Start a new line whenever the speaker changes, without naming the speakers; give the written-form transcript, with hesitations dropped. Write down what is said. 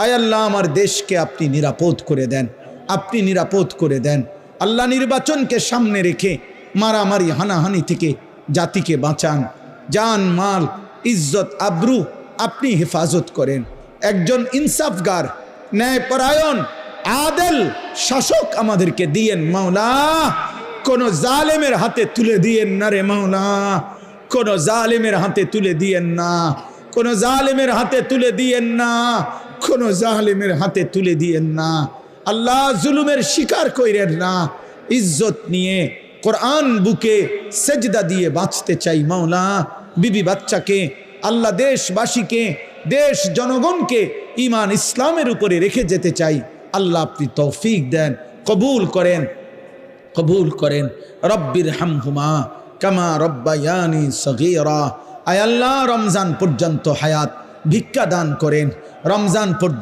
আয় আল্লাহ আমার দেশকে আপনি নিরাপদ করে দেন, আপনি নিরাপদ করে দেন। আল্লাহ নির্বাচনকে সামনে রেখে মারামারি হানাহানি থেকে জাতিকে বাঁচান। জান মাল ইজ্জত আবরু আপনি হেফাজত করেন। একজন ইনসাফগার ন্যায়পরায়ণ আদেল শাসক আমাদেরকে দিয়েন মাওলা। কোন জালেমের হাতে তুলে দিয়েন না রে মাওলা, কোন জালেমের হাতে তুলে দিয়েন না, কোন জালেমের হাতে তুলে দিয়েন না, কোন জালেমের হাতে তুলে দিয়েন না। আল্লাহ জুলুমের শিকার কইরেন না। ইজ্জত নিয়ে কোরআন বুকে সেজদা দিয়ে বাঁচতে চাই মাওলা। বিবি বাচ্চাকে আল্লাহ দেশবাসীকে দেশ জনগণকে ঈমান ইসলামের উপরে রেখে যেতে চাই। আল্লাহ আপনি তৌফিক দেন, কবুল করেন, কবুল করেন। রব্বির হামহুমা কামা রব্বায়ানি সগীরা। আয় আল্লাহ রমজান পর্যন্ত হায়াত ভিক্ষা দান করেন, রমজান পর্যন্ত